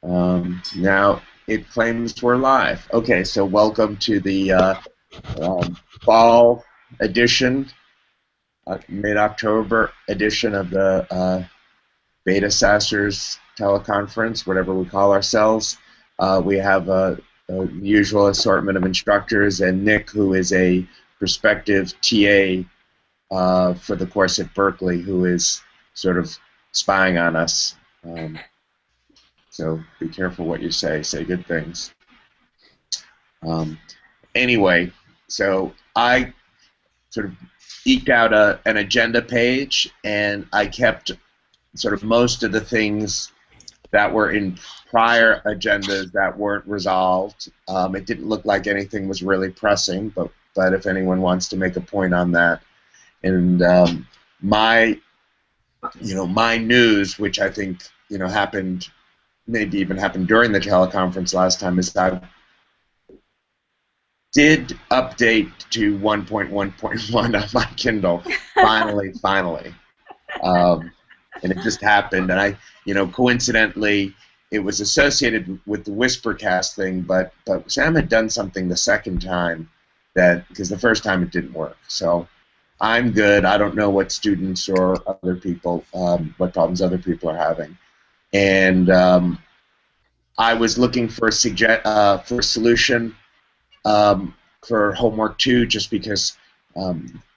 Now it claims we're live. Okay, so welcome to the fall edition, mid-October edition of the BetaSaaSers teleconference, whatever we call ourselves. We have a usual assortment of instructors, and Nick, who is a prospective TA for the course at Berkeley, who is sort of spying on us. So be careful what you say. Say good things. Anyway, so I sort of eked out an agenda page, and I kept sort of most of the things that were in prior agendas that weren't resolved. It didn't look like anything was really pressing, but if anyone wants to make a point on that, and my news, which I think happened. Maybe even happened during the teleconference last time, is that I did update to 1.1.1 on my Kindle, finally. And it just happened, and I, coincidentally, it was associated with the Whispercast thing, but Sam had done something the second time because the first time it didn't work. So I'm good. I don't know what students or other people, what problems other people are having. And I was looking for a solution for homework 2, just because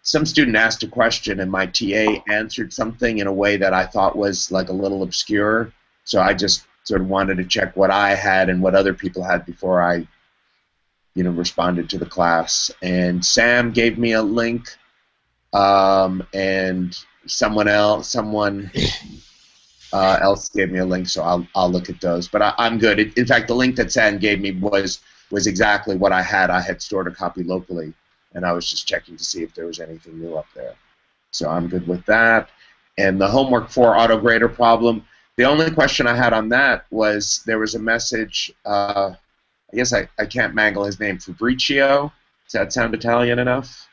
some student asked a question and my TA answered something in a way that I thought was like a little obscure. So I just sort of wanted to check what I had and what other people had before I, responded to the class. And Sam gave me a link, and someone else gave me a link, so I'll look at those. But I'm good. In fact, the link that Sam gave me was exactly what I had. I had stored a copy locally, and I was just checking to see if there was anything new up there. So I'm good with that. And the homework 4 AutoGrader problem, the only question I had on that was there was a message, I guess I can't mangle his name, Fabrizio, does that sound Italian enough?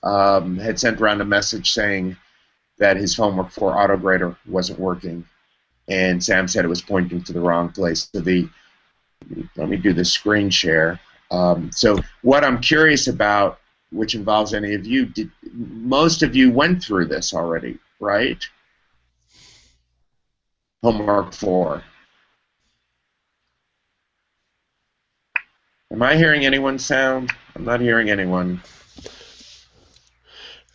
Had sent around a message saying that his homework 4 AutoGrader wasn't working, and Sam said it was pointing to the wrong place. So let me do the screen share. So what I'm curious about, which involves any of you, most of you went through this already, right? Homework 4. Am I hearing anyone sound? I'm not hearing anyone.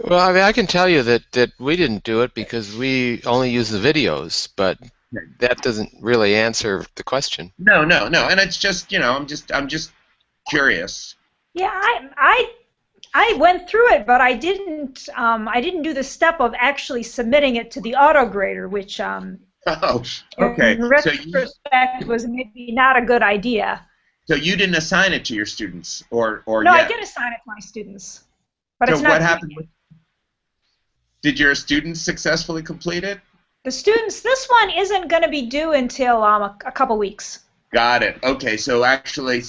Well, I mean, I can tell you that we didn't do it because we only use the videos, but that doesn't really answer the question. No, and it's just, I'm just curious. Yeah, I went through it, but I didn't do the step of actually submitting it to the AutoGrader, which oh, okay. in retrospect was maybe not a good idea. So you didn't assign it to your students, or no? Yet? I did assign it to my students, but so it's not. What happened? Did your students successfully complete it? The students. This one isn't going to be due until a couple weeks. Got it. Okay. So actually,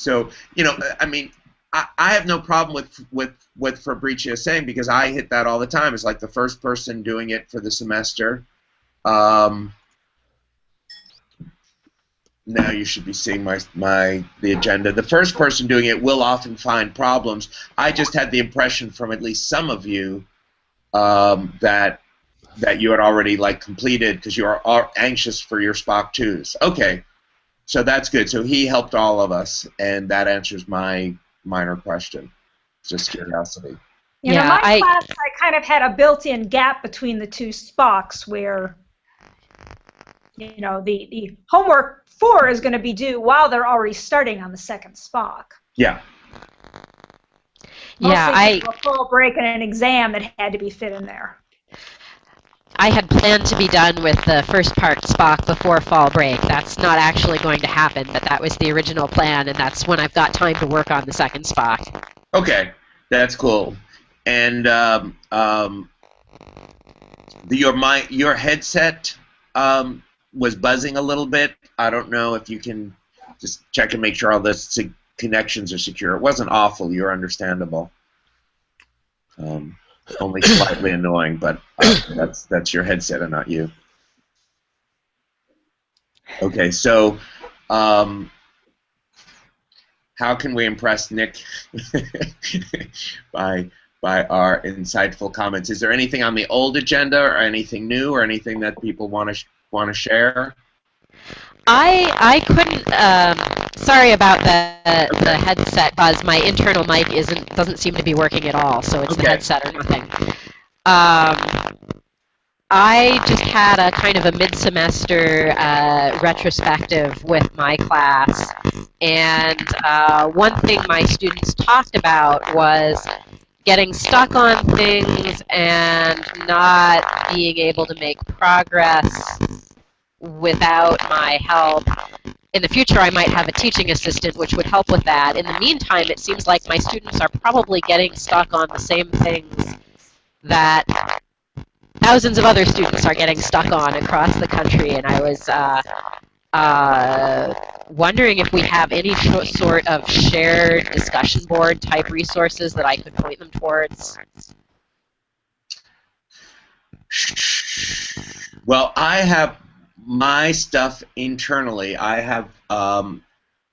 I mean, I have no problem with Fabrizio saying, because I hit that all the time. It's like the first person doing it for the semester. Now you should be seeing the agenda. The first person doing it will often find problems. I just had the impression from at least some of you that you had already completed, because you are anxious for your Spock 2s. Okay, so that's good. So he helped all of us, and that answers my minor question. Just curiosity. In my class, I kind of had a built-in gap between the 2 Spocks where, the homework 4 is going to be due while they're already starting on the 2nd Spock. Yeah. A fall break and an exam that had to be fit in there. I had planned to be done with the first part Spock before fall break. That's not actually going to happen, but that was the original plan, and that's when I've got time to work on the 2nd Spock. Okay, that's cool. And your headset was buzzing a little bit. I don't know if you can just check and make sure all the connections are secure. It wasn't awful. You're understandable. Only slightly annoying, but that's your headset and not you. Okay, so how can we impress Nick by our insightful comments? Is there anything on the old agenda, or anything new, or anything that people want to share? I couldn't. Sorry about the headset buzz. My internal mic doesn't seem to be working at all, so it's the headset or nothing. I just had a kind of a mid-semester retrospective with my class, and one thing my students talked about was getting stuck on things and not being able to make progress without my help. In the future, I might have a teaching assistant which would help with that. In the meantime, it seems like my students are probably getting stuck on the same things that thousands of other students are getting stuck on across the country, and I was wondering if we have any sort of shared discussion board type resources that I could point them towards. Well, I have my stuff internally. I have,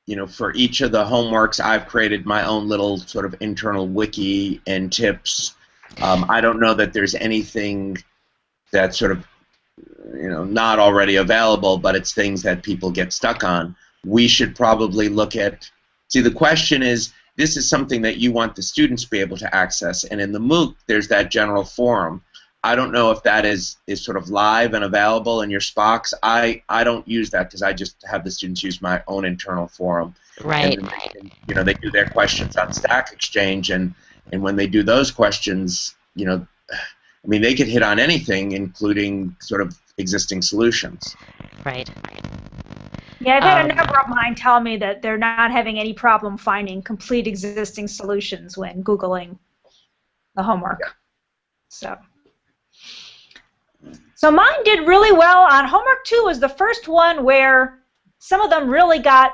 you know, for each of the homeworks, I've created my own little sort of internal wiki and tips. I don't know that there's anything that's sort of, you know, not already available, but it's things that people get stuck on. We should probably look at, see, the question is, this is something that you want the students to be able to access, and in the MOOC, there's that general forum. I don't know if that is sort of live and available in your Spocks. I don't use that because I just have the students use my own internal forum. Right. And then, you know, they do their questions on Stack Exchange, and when they do those questions, you know, I mean, they could hit on anything, including sort of existing solutions. Right. Yeah, I've had a number of mine tell me that they're not having any problem finding complete existing solutions when Googling the homework. So mine did really well on homework 2. Was the first one where some of them really got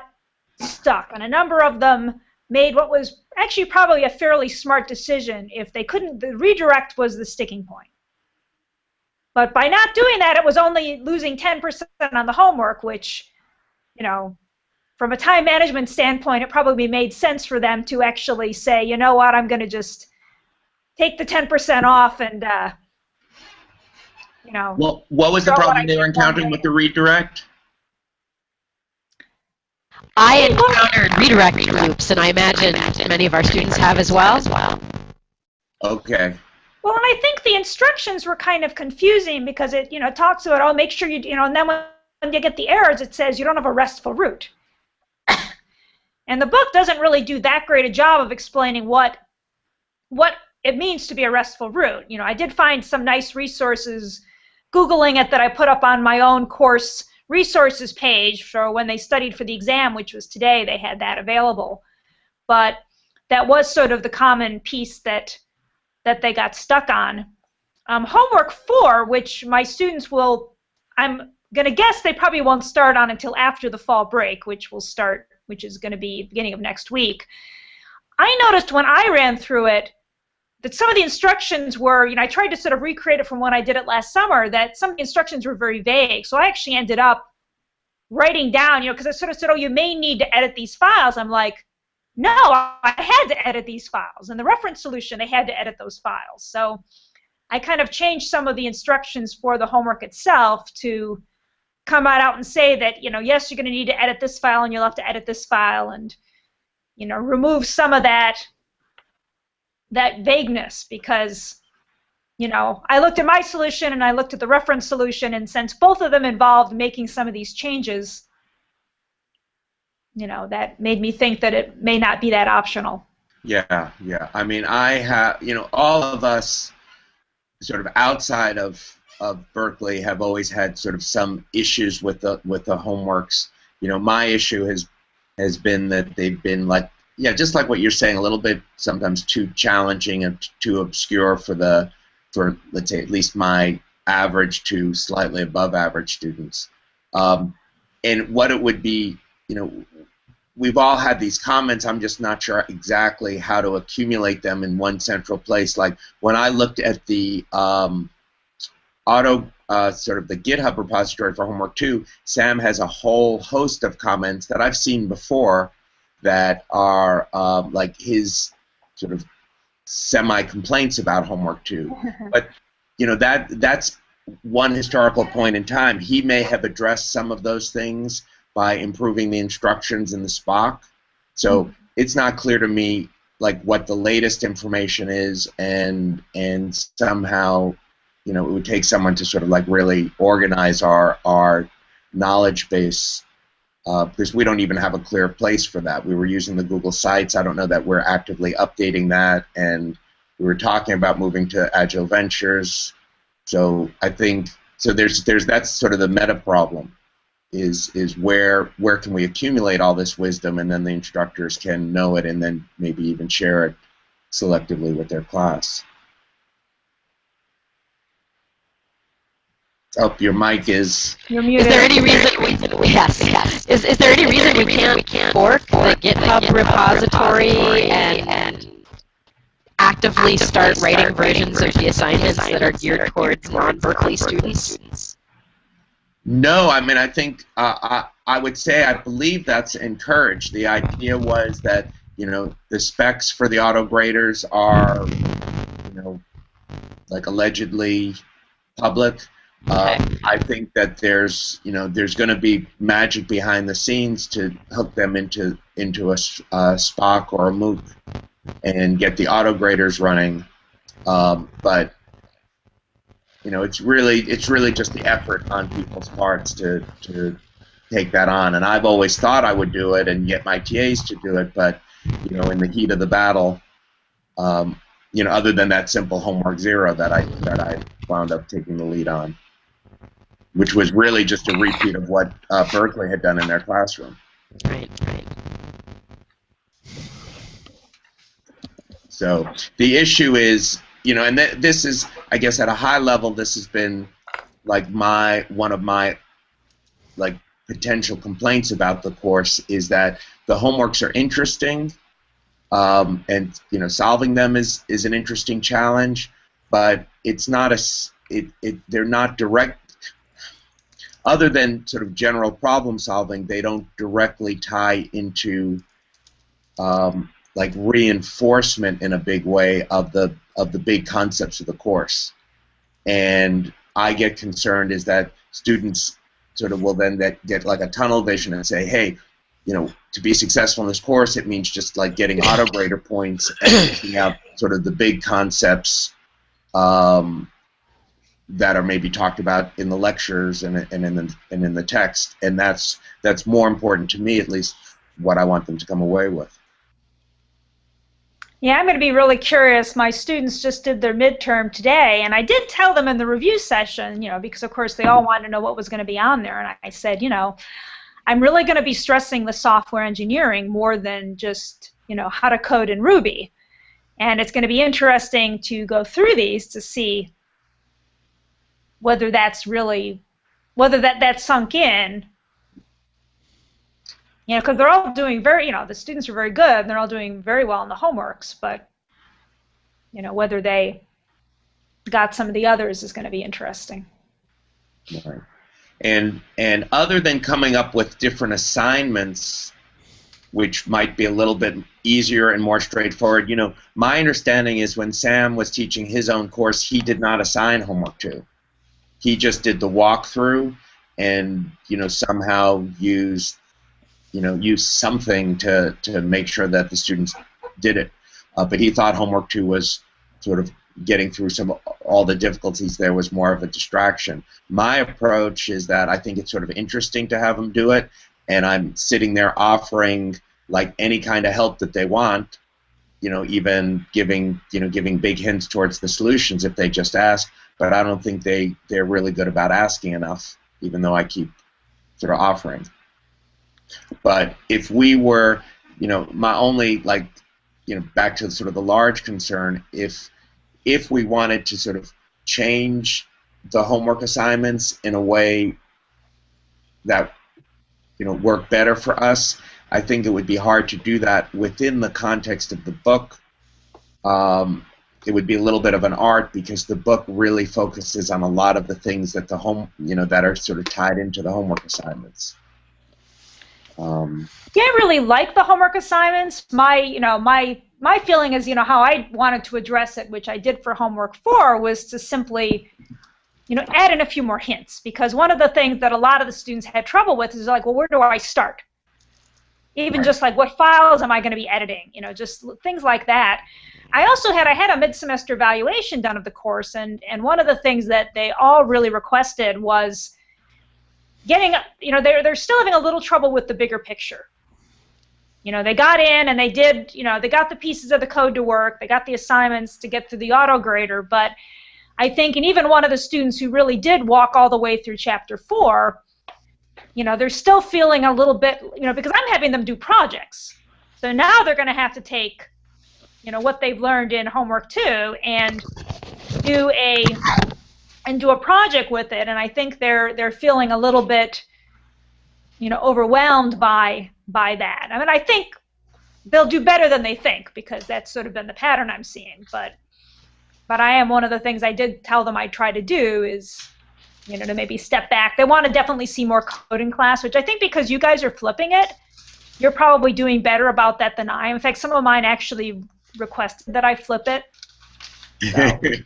stuck, and a number of them made what was actually probably a fairly smart decision. If they couldn't, the redirect was the sticking point. But by not doing that, it was only losing 10% on the homework, which, you know, from a time management standpoint, it probably made sense for them to actually say, you know what, I'm going to just take the 10% off and, you know. Well, what was the problem they were encountering with the redirect? I encountered redirect loops, and I imagine many of our students have as well. Okay. Well, and I think the instructions were kind of confusing because it, you know, talks about, oh, make sure you know, and then when you get the errors, it says you don't have a RESTful route. And the book doesn't really do that great a job of explaining what it means to be a RESTful route. You know, I did find some nice resources, Googling it, that I put up on my own course resources page for when they studied for the exam, which was today. They had that available. But that was sort of the common piece that they got stuck on. Homework 4, which my students will, I'm going to guess they probably won't start on until after the fall break, which is going to be beginning of next week. I noticed when I ran through it that some of the instructions were, you know, I tried to sort of recreate it from when I did it last summer, that some of the instructions were very vague. So I actually ended up writing down, you know, because I sort of said, oh, you may need to edit these files. I'm like, no, I had to edit these files. In the reference solution, they had to edit those files. So I kind of changed some of the instructions for the homework itself to come out and say that, you know, yes, you're going to need to edit this file, and you'll have to edit this file, and, you know, remove some of that vagueness, because, you know, I looked at my solution and I looked at the reference solution, and since both of them involved making some of these changes, you know, that made me think that it may not be that optional. Yeah, yeah. I mean, I have, you know, all of us sort of outside of Berkeley have always had sort of some issues with the homeworks. You know, my issue has been that they've been like, yeah, just like what you're saying, a little bit sometimes too challenging and too obscure for let's say at least my average to slightly above average students. And what it would be, you know, we've all had these comments. I'm just not sure exactly how to accumulate them in one central place. Like when I looked at the sort of the GitHub repository for homework 2, Sam has a whole host of comments that I've seen before that are like his sort of semi-complaints about homework 2. But that's one historical point in time. He may have addressed some of those things by improving the instructions in the SPOC. So it's not clear to me like what the latest information is, and somehow it would take someone to sort of like really organize our knowledge base, because we don't even have a clear place for that. We were using the Google Sites. I don't know that we're actively updating that, and we were talking about moving to Agile Ventures. So I think there's that's sort of the meta problem, is where can we accumulate all this wisdom, and then the instructors can know it and then maybe even share it selectively with their class. Oh, your mic is. You're muted. Is there any reason? Yes. Is there any reason we can't fork the GitHub repository and actively start writing versions of the assignments that are geared towards non-Berkeley students? No, I mean, I think I would say I believe that's encouraged. The idea was that the specs for the AutoGraders are like allegedly public. I think that there's going to be magic behind the scenes to hook them into a SPOC or a MOOC and get the AutoGraders running, but it's really just the effort on people's parts to take that on. And I've always thought I would do it and get my TAs to do it, but in the heat of the battle, other than that simple homework 0 that I wound up taking the lead on, which was really just a repeat of what Berkeley had done in their classroom. Right. So the issue is, and this is, I guess, at a high level, this has been like one of my like potential complaints about the course, is that the homeworks are interesting, and solving them is an interesting challenge, but it's not they're not direct. Other than sort of general problem solving, they don't directly tie into like reinforcement in a big way of the big concepts of the course. And I get concerned is that students sort of will then get like a tunnel vision and say, hey, to be successful in this course, it means just like getting AutoGrader points and picking out sort of the big concepts that are maybe talked about in the lectures and in the text. And that's more important to me, at least what I want them to come away with. Yeah, I'm going to be really curious. My students just did their midterm today, and I did tell them in the review session, because of course they all wanted to know what was going to be on there, and I said, I'm really going to be stressing the software engineering more than just, how to code in Ruby. And it's going to be interesting to go through these to see whether that's sunk in. Because they're all doing the students are very good, and they're all doing very well in the homeworks, but, whether they got some of the others is going to be interesting. Right. And other than coming up with different assignments, which might be a little bit easier and more straightforward, my understanding is when Sam was teaching his own course, he did not assign homework 2. He just did the walkthrough and, somehow used something to make sure that the students did it. But he thought homework 2 was sort of getting through all the difficulties there was more of a distraction. My approach is that I think it's sort of interesting to have them do it, and I'm sitting there offering like any kind of help that they want, even giving big hints towards the solutions if they just ask. But I don't think they're really good about asking enough, even though I keep sort of offering. But if we were, my only back to sort of the large concern, if we wanted to sort of change the homework assignments in a way that work better for us, I think it would be hard to do that within the context of the book. it would be a little bit of an art because the book really focuses on a lot of the things that that are sort of tied into the homework assignments. Yeah, I really like the homework assignments. My feeling is, how I wanted to address it, which I did for homework 4, was to simply, add in a few more hints. Because one of the things that a lot of the students had trouble with is like, well, where do I start? Even just like, what files am I going to be editing? Just things like that. I had a mid-semester evaluation done of the course, and one of the things that they all really requested was getting, they're still having a little trouble with the bigger picture. They got in and they did, they got the pieces of the code to work, they got the assignments to get through the AutoGrader, but I think, and even one of the students who really did walk all the way through Chapter 4, they're still feeling a little bit, because I'm having them do projects. So now they're going to have to take, what they've learned in homework 2 and do a project with it, and I think they're feeling a little bit, overwhelmed by that. I mean, I think they'll do better than they think because that's sort of been the pattern I'm seeing. But I am, one of the things I did tell them I'd try to do is, to maybe step back. They want to definitely see more code in class, which I think because you guys are flipping it, you're probably doing better about that than I am. In fact, some of mine actually requested that I flip it. So. Okay.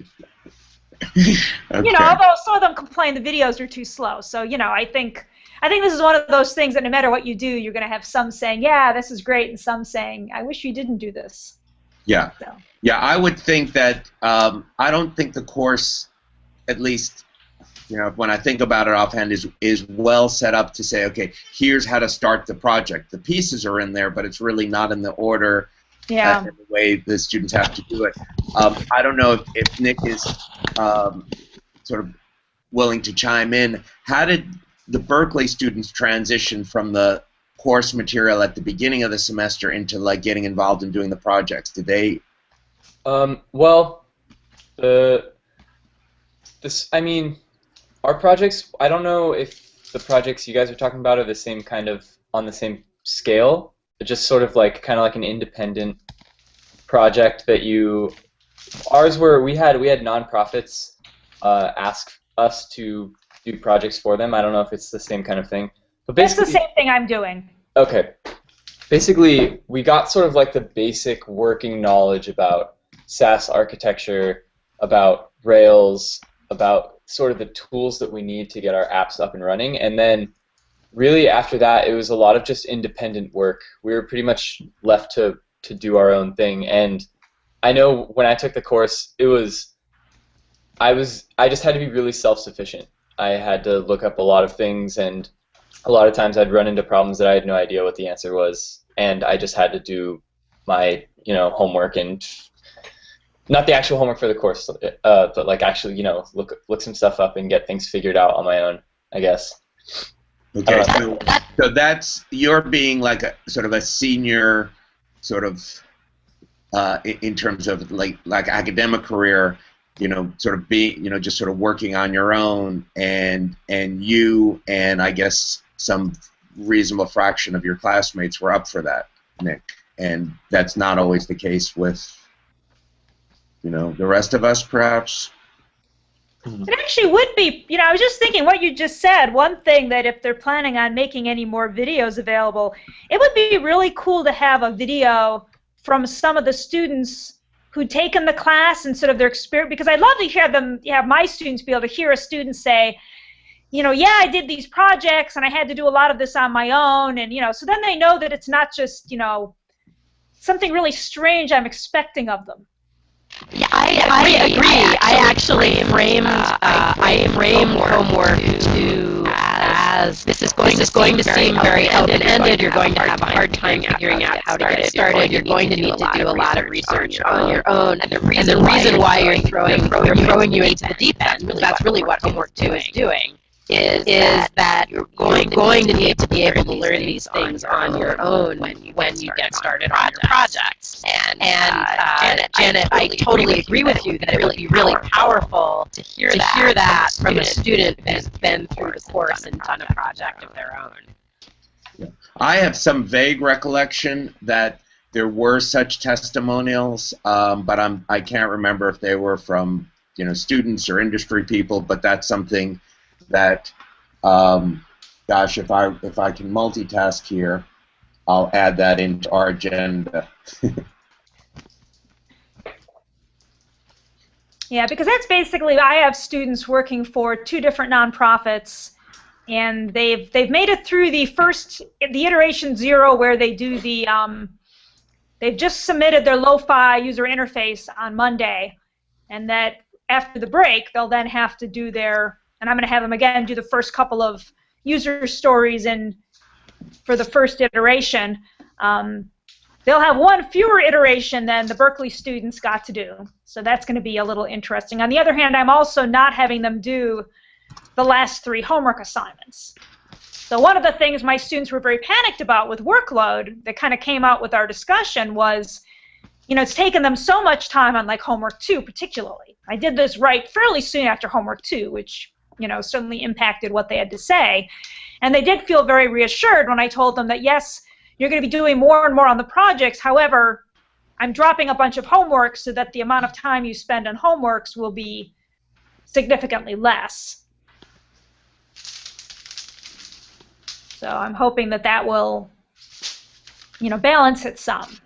Although some of them complain the videos are too slow. So, I think this is one of those things that no matter what you do, you're going to have some saying, yeah, this is great, and some saying, I wish you didn't do this. Yeah. So. Yeah, I would think that I don't think the course, at least, when I think about it offhand, is well set up to say, okay, here's how to start the project. The pieces are in there, but it's really not in the order and the way the students have to do it. I don't know if Nick is sort of willing to chime in. How did the Berkeley students transition from the course material at the beginning of the semester into like getting involved in doing the projects? Did they? Well, our projects, I don't know if the projects you guys are talking about are the same kind of on the same scale. It's just sort of like an independent project that ours were, we had nonprofits ask us to do projects for them. I don't know if it's the same kind of thing. But basically, it's the same thing I'm doing. Okay. Basically, we got sort of like the basic working knowledge about SaaS architecture, about Rails, about sort of the tools that we need to get our apps up and running. And then really after that, it was a lot of just independent work. We were pretty much left to do our own thing. And I know when I took the course, I just had to be really self-sufficient. I had to look up a lot of things, and a lot of times I'd run into problems that I had no idea what the answer was, and I just had to do my homework, and not the actual homework for the course, but like actually look some stuff up and get things figured out on my own, I guess. Okay, so that's you're being like a sort of a senior, sort of in terms of like academic career. Sort of being, just sort of working on your own, and you and I guess some reasonable fraction of your classmates were up for that, Nick, and that's not always the case with, the rest of us, perhaps. It actually would be, I was just thinking what you just said, one thing that if they're planning on making any more videos available, it would be really cool to have a video from some of the students who'd taken the class and sort of their experience, because I'd love to have my students be able to hear a student say, yeah, I did these projects and I had to do a lot of this on my own, and so then they know that it's not just something really strange I'm expecting of them. Yeah, I agree. I actually framed homework as this is going to seem very open-ended. You're going to have a hard time figuring out how to get started. You're going to need to do a lot of research on your own. And the reason why you're throwing you into the deep end, that's really what homework 2 is doing. Is that you're going to need to be able to learn these things on your own when you get started on your projects. And Janet, I totally agree with you that it would be really powerful to hear that from a student who's been through the course and done a project of their own. I have some vague recollection that there were such testimonials, but I can't remember if they were from students or industry people. But that's something that, gosh, if I can multitask here, I'll add that into our agenda. Yeah, because that's basically, I have students working for 2 different nonprofits, and they've made it through the iteration 0, where they do the they've just submitted their lo-fi user interface on Monday, and that after the break they'll then have to do and I'm going to have them again do the first couple of user stories for the first iteration. They'll have 1 fewer iteration than the Berkeley students got to do, so that's going to be a little interesting. On the other hand, I'm also not having them do the last 3 homework assignments. So one of the things my students were very panicked about with workload that kind of came out with our discussion was, it's taken them so much time on like homework 2 particularly. I did this right fairly soon after homework 2, which certainly impacted what they had to say. And they did feel very reassured when I told them that, yes, you're going to be doing more and more on the projects. However, I'm dropping a bunch of homework so that the amount of time you spend on homeworks will be significantly less. So I'm hoping that will, balance it some.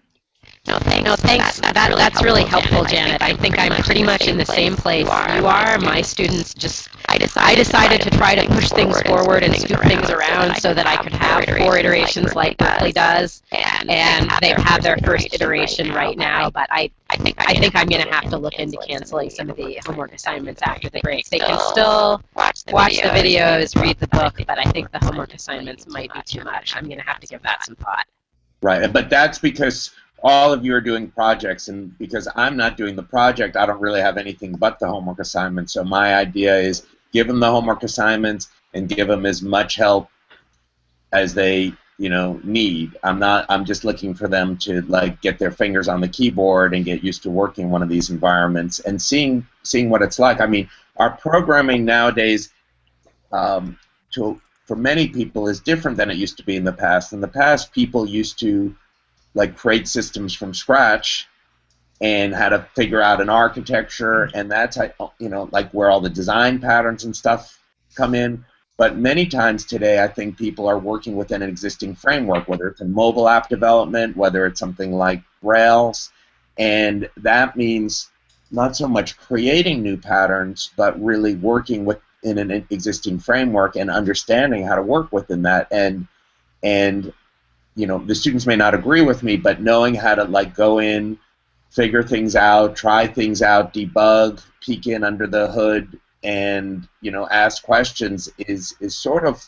No, thanks. That's really helpful, Janet. I think I'm pretty much in the same place you are. My students I decided to try to push things forward and scoop things around so that I could have 4 iterations like Berkeley does, and they've had their first iteration right now. But I think I'm going to have to look into canceling some of the homework assignments after the break. They can still watch the videos, read the book, but I think the homework assignments might be too much. I'm going to have to give that some thought. Right, but that's because all of you are doing projects, and because I'm not doing the project, I don't really have anything but the homework assignments. So my idea is give them the homework assignments and give them as much help as they need. I'm just looking for them to get their fingers on the keyboard and get used to working in one of these environments and seeing what it's like. I mean, our programming nowadays for many people is different than it used to be in the past. In the past, people used to create systems from scratch and had to figure out an architecture, and that's where all the design patterns and stuff come in. But many times today, I think people are working within an existing framework, whether it's in mobile app development, whether it's something like Rails, and that means not so much creating new patterns, but really working within an existing framework and understanding how to work within that. And the students may not agree with me, but knowing how to go in, figure things out, try things out, debug, peek in under the hood, and ask questions is sort of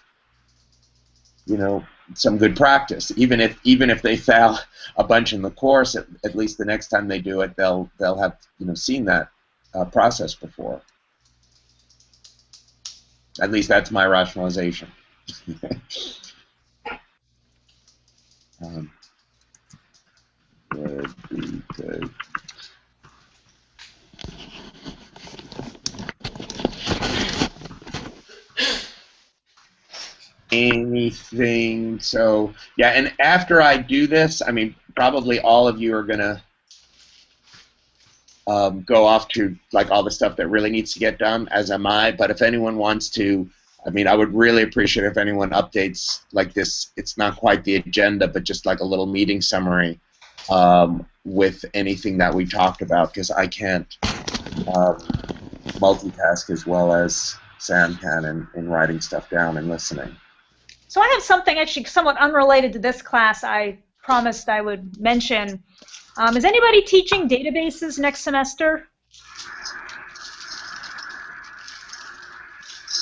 some good practice. Even if they fail a bunch in the course, at least the next time they do it, they'll have seen that process before. At least that's my rationalization. Would be good. Anything? So yeah, and after I do this, I mean, probably all of you are gonna go off to all the stuff that really needs to get done, as am I. But if anyone wants to, I mean, I would really appreciate if anyone updates this. It's not quite the agenda, but just a little meeting summary with anything that we talked about, because I can't multitask as well as Sam can in writing stuff down and listening. So I have something actually somewhat unrelated to this class I promised I would mention. Is anybody teaching databases next semester?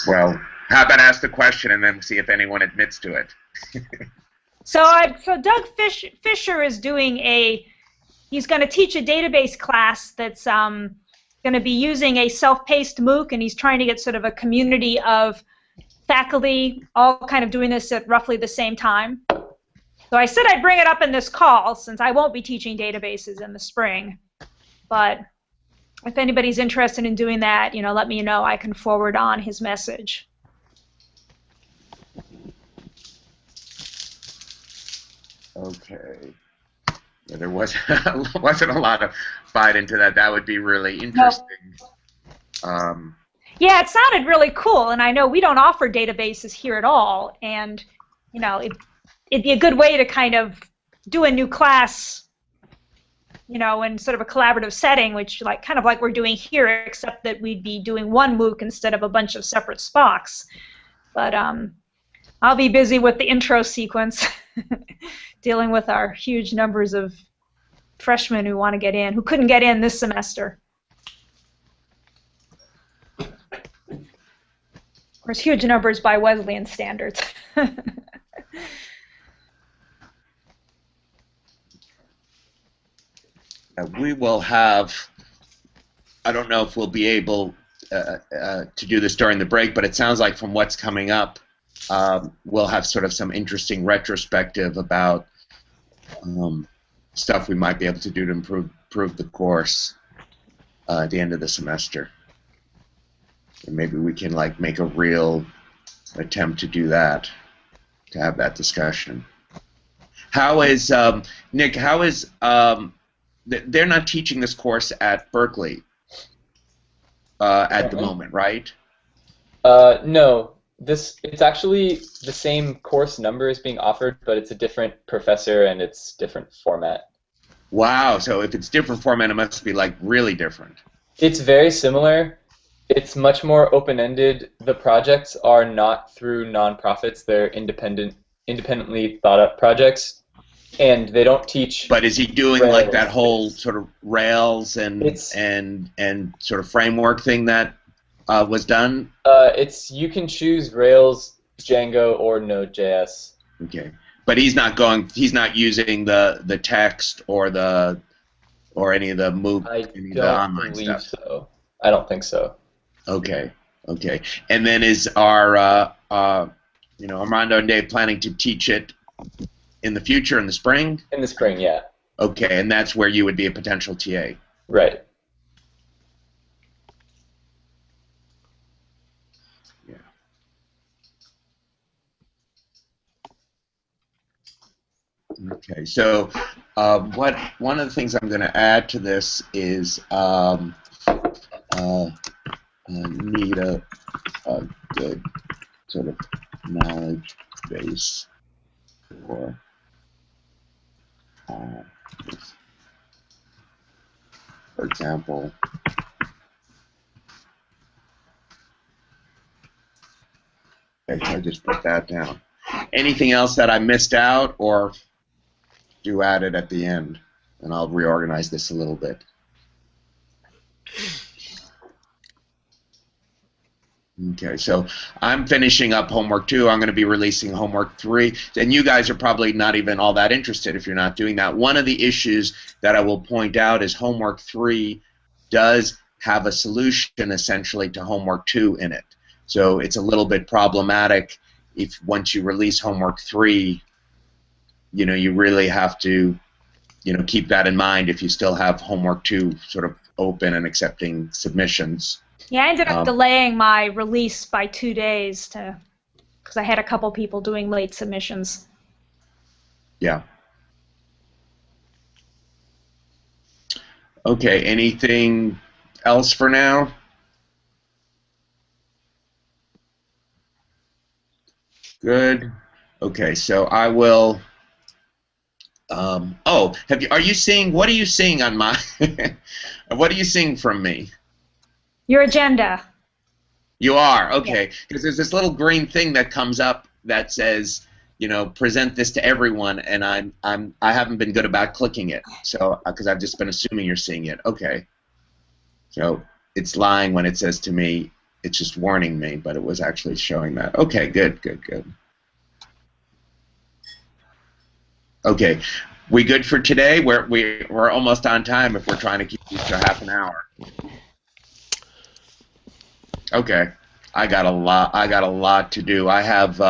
Well, how about ask the question and then see if anyone admits to it? So Doug Fisher is doing he's going to teach a database class that's going to be using a self-paced MOOC, and he's trying to get sort of a community of faculty all kind of doing this at roughly the same time. So I said I'd bring it up in this call since I won't be teaching databases in the spring. But if anybody's interested in doing that, let me know. I can forward on his message. Okay. So there wasn't a lot of fight into that. That would be really interesting. Yeah, it sounded really cool, and I know we don't offer databases here at all, and it'd be a good way to kind of do a new class, in sort of a collaborative setting, which kind of like we're doing here, except that we'd be doing one MOOC instead of a bunch of separate SPOCs. But I'll be busy with the intro sequence, dealing with our huge numbers of freshmen who want to get in, who couldn't get in this semester. Of course, huge numbers by Wesleyan standards. We will have, I don't know if we'll be able to do this during the break, but it sounds like from what's coming up, we'll have sort of some interesting retrospective about stuff we might be able to do to improve the course at the end of the semester. And maybe we can make a real attempt to do that, to have that discussion. How is Nick? How is they're not teaching this course at Berkeley at the moment, right? No. It's actually the same course number is being offered, but it's a different professor and it's different format. Wow. So if it's different format, it must be really different. It's very similar. It's much more open-ended. The projects are not through nonprofits. They're independently thought-up projects, and they don't teach. But is he doing Rails. that whole sort of Rails and sort of framework thing that was done? You can choose Rails, Django, or Node.js. Okay, but he's not using the text or any of the MOOC, any of the online stuff. So. I don't think so. Okay. And then is our Armando and Dave planning to teach it in the future, in the spring? In the spring, yeah. Okay, and that's where you would be a potential TA. Right. Yeah. Okay, so one of the things I'm going to add to this is need a good sort of knowledge base for this. For example, okay, so I just put that down. Anything else that I missed out, or do add it at the end, and I'll reorganize this a little bit. Okay, so I'm finishing up homework 2. I'm going to be releasing homework 3, and you guys are probably not even all that interested if you're not doing that. One of the issues that I will point out is homework 3 does have a solution essentially to homework 2 in it. So it's a little bit problematic if once you release homework 3, you really have to, keep that in mind if you still have homework 2 sort of open and accepting submissions. Yeah, I ended up delaying my release by 2 days because I had a couple people doing late submissions. Yeah. Okay, anything else for now? Good. Okay, so I will. Are you seeing? What are you seeing on my? What are you seeing from me? Your agenda. You are, okay, because there's this little green thing that comes up that says, present this to everyone, and I haven't been good about clicking it, so because I've just been assuming you're seeing it. Okay, so it's lying when it says to me, it's just warning me, but it was actually showing that. Okay, good. Okay, we good for today? We're almost on time if we're trying to keep these to half an hour. Okay, I got a lot to do. I have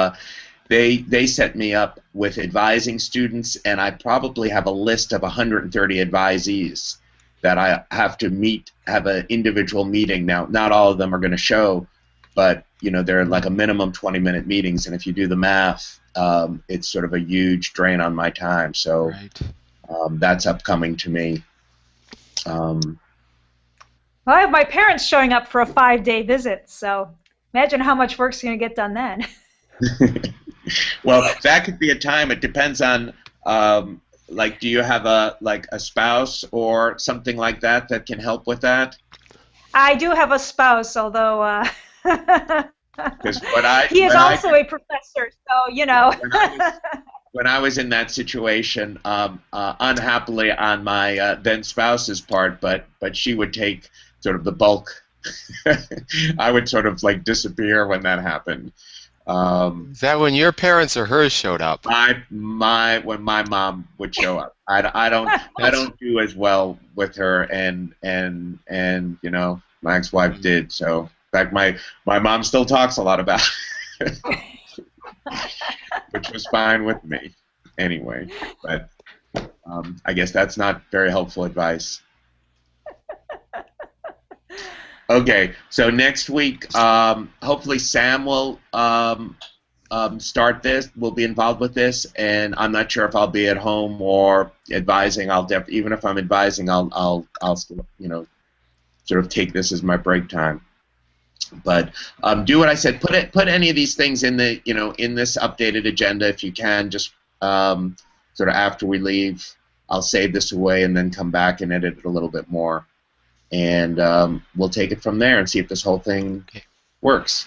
they set me up with advising students, and I probably have a list of 130 advisees that I have to meet, have an individual meeting. Now, not all of them are going to show, but they're like a minimum 20-minute meetings, and if you do the math, it's sort of a huge drain on my time. So, right. That's upcoming to me. Well, I have my parents showing up for a 5-day visit, so imagine how much work's going to get done then. Well, that could be a time. It depends on, like, do you have a spouse or something like that that can help with that? I do have a spouse, although he is also a professor, so you know. When I was in that situation, unhappily on my then spouse's part, but she would take sort of the bulk. I would sort of like disappear when that happened. Is that when your parents or hers showed up? When my mom would show up. I don't do as well with her, and you know, my ex-wife did. So in fact, my mom still talks a lot about it, which was fine with me anyway. But I guess that's not very helpful advice. Okay, so next week, hopefully Sam will start this. Will be involved with this, and I'm not sure if I'll be at home or advising. Even if I'm advising, I'll you know, sort of take this as my break time. But do what I said. Put any of these things in the in this updated agenda if you can. Just sort of after we leave, I'll save this away and then come back and edit it a little bit more. And we'll take it from there and see if this whole thing works.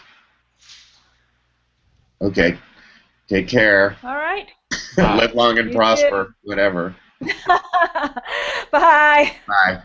Okay. Take care. All right. Live long and prosper, whatever. Bye. Bye.